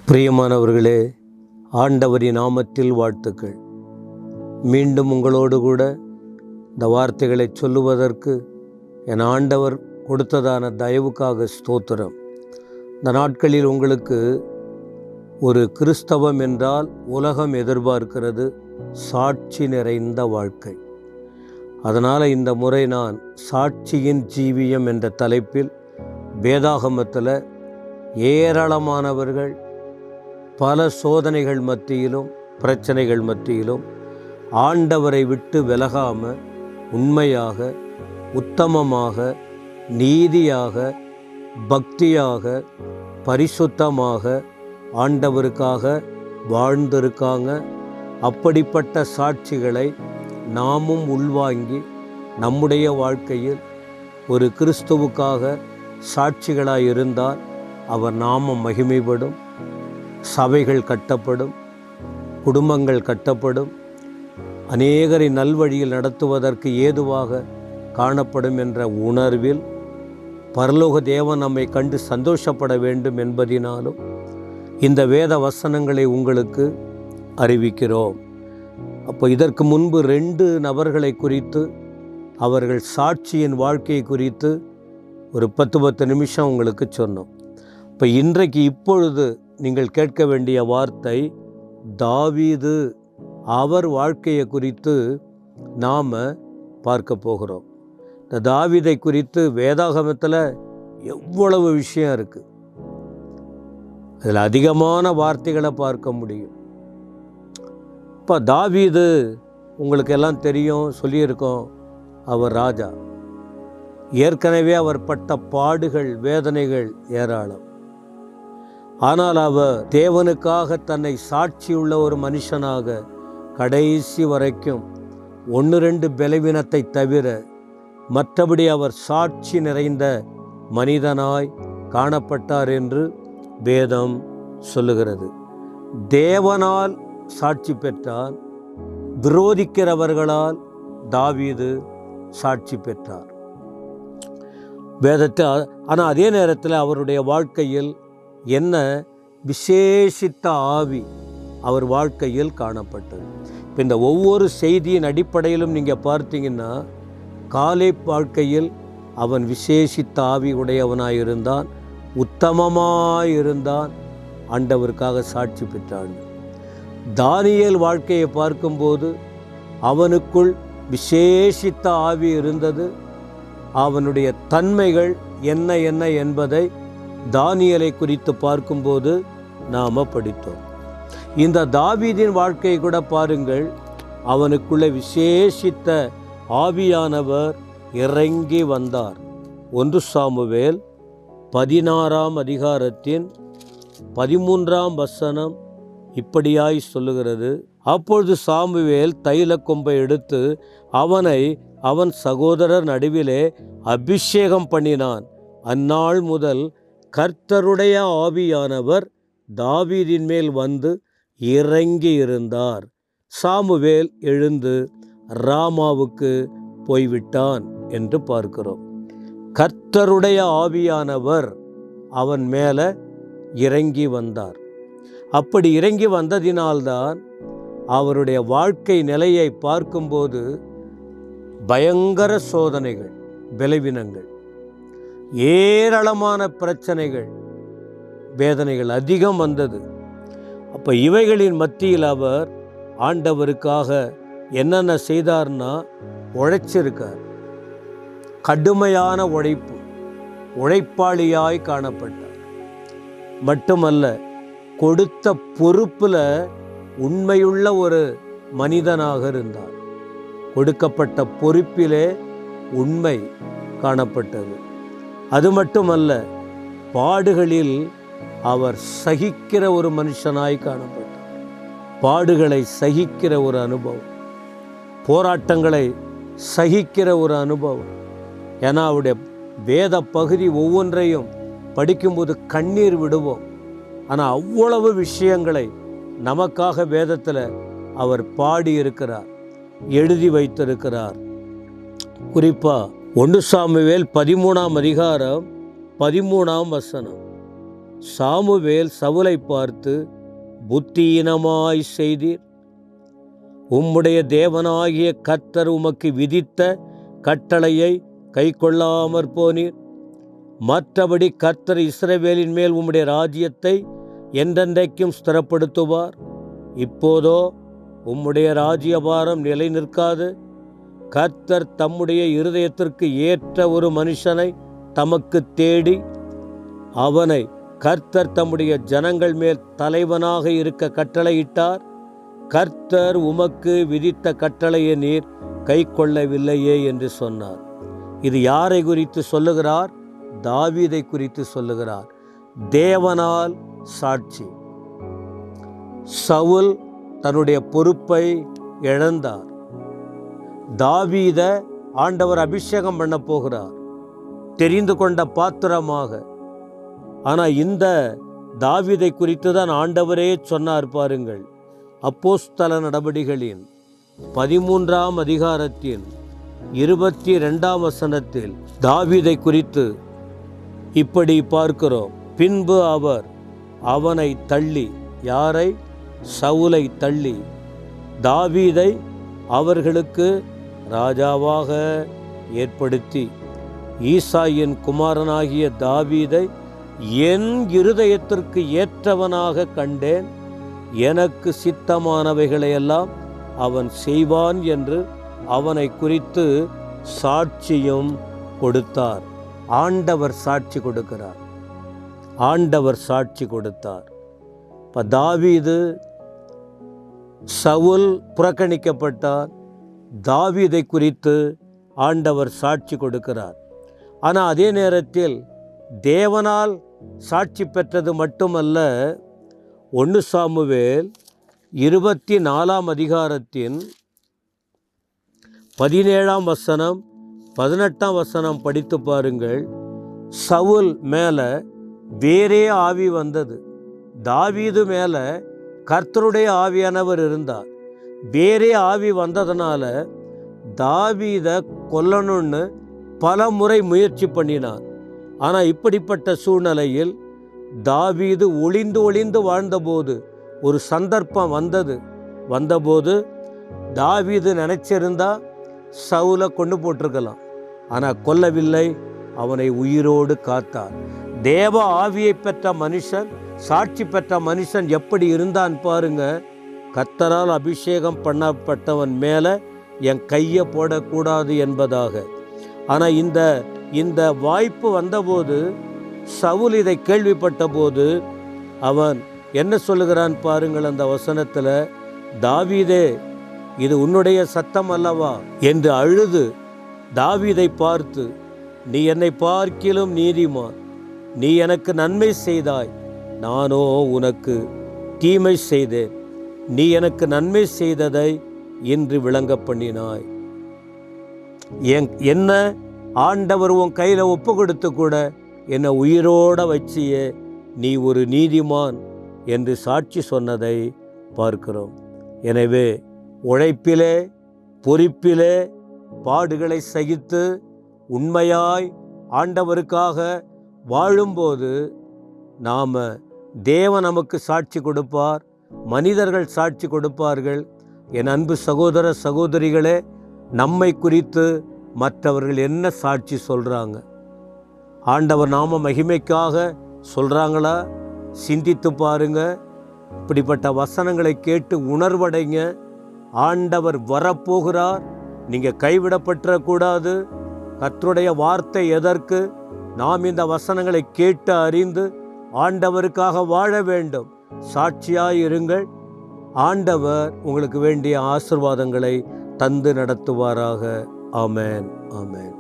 பிரியமானவர்களே, ஆண்டவரின் நாமத்தில் வாழ்த்துக்கள். மீண்டும் உங்களோடு கூட இந்த வார்த்தைகளை சொல்லுவதற்கு என் ஆண்டவர் கொடுத்ததான தயவுக்காக ஸ்தோத்திரம். இந்த நாட்களில் உங்களுக்கு ஒரு கிறிஸ்தவம் என்றால் உலகம் எதிர்பார்க்கிறது சாட்சி நிறைந்த வாழ்க்கை. அதனால் இந்த முறை நான் சாட்சியின் ஜீவியம் என்ற தலைப்பில் வேதாகமத்தில் ஏராளமானவர்கள் பல சோதனைகள் மத்தியிலும் பிரச்சனைகள் மத்தியிலும் ஆண்டவரை விட்டு விலகாமல் உண்மையாக, உத்தமமாக, நீதியாக, பக்தியாக, பரிசுத்தமாக ஆண்டவருக்காக வாழ்ந்திருக்காங்க. அப்படிப்பட்ட சாட்சிகளை நாமும் உள்வாங்கி நம்முடைய வாழ்க்கையில் ஒரு கிறிஸ்துவுக்காக சாட்சிகளாய் இருந்தால் அவர் நாமம் மகிமைப்படும், சபைகள் கட்டப்படும், குடும்பங்கள் கட்டப்படும், அநேகரை நல்வழியில் நடத்துவதற்கு ஏதுவாக காணப்படும் என்ற உணர்வில் பரலோக தேவன் நம்மை கண்டு சந்தோஷப்பட வேண்டும் என்பதினாலும் இந்த வேத வசனங்களை உங்களுக்கு அறிவிக்கிறோம். அப்போ இதற்கு முன்பு 2 நபர்களை குறித்து, அவர்கள் சாட்சியின் வாழ்க்கையை குறித்து ஒரு 10 நிமிஷம் உங்களுக்கு சொன்னோம். இப்போ இன்றைக்கு இப்பொழுது நீங்கள் கேட்க வேண்டிய வார்த்தை தாவீது. அவர் வாழ்க்கையை குறித்து நாம் பார்க்க போகிறோம். இந்த தாவீதை குறித்து வேதாகமத்தில் எவ்வளவு விஷயம் இருக்குது. அதில் அதிகமான வார்த்தைகளை பார்க்க முடியும். இப்போ தாவீது உங்களுக்கு எல்லாம் தெரியும், சொல்லியிருக்கோம். அவர் ராஜா. ஏற்கனவே அவர் பட்ட பாடுகள், வேதனைகள் ஏராளம். ஆனால் அவர் தேவனுக்காக தன்னை சாட்சியுள்ள ஒரு மனுஷனாக கடைசி வரைக்கும் 1-2 பலவீனத்தை தவிர மற்றபடி அவர் சாட்சி நிறைந்த மனிதனாய் காணப்பட்டார் என்று வேதம் சொல்லுகிறது. தேவனால் சாட்சி பெற்றார், விரோதிக்கிறவர்களால் தாவீது சாட்சி பெற்றார் வேதத்தை. ஆனால் அதே நேரத்தில் அவருடைய வாழ்க்கையில் என்ன விசேஷித்த ஆவி அவர் வாழ்க்கையில் காணப்பட்டது. இப்போ இந்த ஒவ்வொரு செய்தியின் அடிப்படையிலும் நீங்கள் பார்த்தீங்கன்னா, காலேப் வாழ்க்கையில் அவன் விசேஷித்த ஆவி உடையவனாயிருந்தான், உத்தமமாயிருந்தான், ஆண்டவருக்காக சாட்சி பெற்றான். தானியேல் வாழ்க்கையை பார்க்கும்போது அவனுக்குள் விசேஷித்த ஆவி இருந்தது. அவனுடைய தன்மைகள் என்ன என்ன என்பதை தானியேலை குறித்து பார்க்கும்போது நாம் படித்தோம். இந்த தாவீதின் வாழ்க்கையை கூட பாருங்கள். அவனுக்குள்ள விசேஷித்த ஆவியானவர் இறங்கி வந்தார். 1 சாமுவேல் 16ஆம் அதிகாரத்தின் 13ஆம் வசனம் இப்படியாய் சொல்லுகிறது. அப்பொழுது சாமுவேல் தைல கொம்பை எடுத்து அவனை அவன் சகோதரர் நடுவிலே அபிஷேகம் பண்ணினான். அந்நாள் முதல் கர்த்தருடைய ஆவியானவர் தாவீதின் மேல் வந்து இறங்கி இருந்தார். சாமுவேல் எழுந்து ராமாவுக்கு போய்விட்டான் என்று பார்க்கிறோம். கர்த்தருடைய ஆவியானவர் அவன் மேலே இறங்கி வந்தார். அப்படி இறங்கி வந்ததினால்தான் அவருடைய வாழ்க்கை நிலையை பார்க்கும்போது பயங்கர சோதனைகள், பலவீனங்கள், ஏராளமான பிரச்சனைகள், வேதனைகள் அதிகம் வந்தது. அப்போ இவைகளின் மத்தியில் அவர் ஆண்டவருக்காக என்னென்ன செய்தார்னா, உழைச்சிருக்கார். கடுமையான உழைப்பு, உழைப்பாளியாய் காணப்பட்டார். மட்டுமல்ல, கொடுத்த பொறுப்பில் உண்மையுள்ள ஒரு மனிதனாக இருந்தார். கொடுக்கப்பட்ட பொறுப்பிலே உண்மை காணப்பட்டது. அது மட்டுமல்ல, பாடுகளில் அவர் சகிக்கிற ஒரு மனுஷனாய் காணப்பட்டார். பாடுகளை சகிக்கிற ஒரு அனுபவம், போராட்டங்களை சகிக்கிற ஒரு அனுபவம். ஏன்னா அவருடைய வேத பகுதி ஒவ்வொன்றையும் படிக்கும்போது கண்ணீர் விடுவோம். ஆனால் அவ்வளவு விஷயங்களை நமக்காக வேதத்தில் அவர் பாடியிருக்கிறார், எழுதி வைத்திருக்கிறார். குறிப்பாக 1 சாமுவேல் 13ஆம் அதிகாரம் 13ஆம் வசனம் சாமுவேல் சவுலை பார்த்து, புத்தியீனமாய் செய்தீர். உம்முடைய தேவனாகிய கர்த்தர் உமக்கு விதித்த கட்டளையை கைக்கொள்ளாமற் போனீர். மற்றபடி கர்த்தர் இஸ்ரவேலின் மேல் உம்முடைய ராஜ்யத்தை என்றென்றைக்கும் ஸ்திரப்படுத்துவார். இப்போதோ உம்முடைய ராஜ்யபாரம் நிலை நிற்காது. கர்த்தர் தம்முடைய இருதயத்திற்கு ஏற்ற ஒரு மனுஷனை தமக்கு தேடி, அவனை கர்த்தர் தம்முடைய ஜனங்கள் மேல் தலைவனாக இருக்க கட்டளையிட்டார். கர்த்தர் உமக்கு விதித்த கட்டளையை நீர் கை கொள்ளவில்லையே என்று சொன்னார். இது யாரை குறித்து சொல்லுகிறார்? தாவீதை குறித்து சொல்லுகிறார். தேவனால் சாட்சி. சவுல் தன்னுடைய பொறுப்பை இழந்தார். தாவீத ஆண்டவர் அபிஷேகம் பண்ண போகிறார், தெரிந்து கொண்ட பாத்திரமாக. ஆனால் இந்த தாவீதை குறித்து தான் ஆண்டவரே சொன்னார். பாருங்கள், அப்போஸ்தல நடபடிகளின் 13ஆம் அதிகாரத்தின் 22ஆம் வசனத்தில் தாவீதை குறித்து இப்படி பார்க்கிறோம். பின்பு அவர் அவனை தள்ளி, யாரை? சவுலை தள்ளி, தாவீதை அவர்களுக்கு ராஜாவாக ஏற்படுத்தி, ஈசாயின் குமாரனாகிய தாவீதை என் இருதயத்திற்கு ஏற்றவனாக கண்டேன், எனக்கு சித்தமானவைகளையெல்லாம் அவன் செய்வான் என்று அவனை குறித்து சாட்சியும் கொடுத்தார். ஆண்டவர் சாட்சி கொடுக்கிறார். ஆண்டவர் சாட்சி கொடுத்தார். இப்போ தாவீது, சவுல் புறக்கணிக்கப்பட்டார். தாவீதை குறித்து ஆண்டவர் சாட்சி கொடுக்கிறார். ஆனால் அதே நேரத்தில் தேவனால் சாட்சி பெற்றது மட்டுமல்ல, 1 சாமுவேல் 24ஆம் அதிகாரத்தின் 17ஆம் வசனம் 18ஆம் வசனம் படித்து பாருங்கள். சவுல் மேலே வேறே ஆவி வந்தது. தாவீது மேலே கர்த்தருடைய ஆவியானவர் இருந்தார். வேறே ஆவி வந்ததுனால தாவீத கொல்லணும்னு பல முறை முயற்சி பண்ணினார். ஆனால் இப்படிப்பட்ட சூழ்நிலையில் தாவீது ஒளிந்து ஒளிந்து வாழ்ந்தபோது ஒரு சந்தர்ப்பம் வந்தபோது தாவீது நினைச்சிருந்தா சவுலை கொண்டு போட்டிருக்கலாம். ஆனால் கொல்லவில்லை, அவனை உயிரோடு காத்தார். தேவ ஆவியை பெற்ற மனுஷன், சாட்சி பெற்ற மனுஷன் எப்படி இருந்தான் பாருங்க. கர்த்தரால் அபிஷேகம் பண்ணப்பட்டவன் மேலே என் கையை போடக்கூடாது என்பதாக. ஆனால் இந்த வாய்ப்பு வந்தபோது சவுல் இதை கேள்விப்பட்ட போது அவன் என்ன சொல்லுகிறான் பாருங்கள். அந்த வசனத்தில், தாவீதே, இது உன்னுடைய சத்தம் அல்லவா என்று அழுது தாவீதை பார்த்து, நீ என்னை பார்க்கிலும் நீதிமான், நீ எனக்கு நன்மை செய்தாய், நானோ உனக்கு தீமை செய்தேன், நீ எனக்கு நன்மை செய்ததை இன்று விளங்க பண்ணினாய். என்ன ஆண்டவர் உன் கையில் ஒப்பு கொடுத்து கூட என்னை உயிரோட வச்சியே, நீ ஒரு நீதிமான் என்று சாட்சி சொன்னதை பார்க்கிறோம். எனவே உழைப்பிலே, பொறுப்பிலே பாடுகளை சகித்து உண்மையாய் ஆண்டவருக்காக வாழும்போது நாம் தேவன் நமக்கு சாட்சி கொடுப்பார், மனிதர்கள் சாட்சி கொடுப்பார்கள். என் அன்பு சகோதர சகோதரிகளே, நம்மை குறித்து மற்றவர்கள் என்ன சாட்சி சொல்கிறாங்க? ஆண்டவர் நாம மகிமைக்காக சொல்கிறாங்களா? சிந்தித்து பாருங்க. இப்படிப்பட்ட வசனங்களை கேட்டு உணர்வடைங்க. ஆண்டவர் வரப்போகிறார். நீங்கள் கைவிடப்பட்டுறக்கூடாது. கர்த்தருடைய வார்த்தை எதற்கு? நாம் இந்த வசனங்களை கேட்டு அறிந்து ஆண்டவருக்காக வாழ வேண்டும். சாட்சியாயிருங்கள். ஆண்டவர் உங்களுக்கு வேண்டிய ஆசீர்வாதங்களை தந்து நடத்துவாராக. ஆமென், ஆமென்.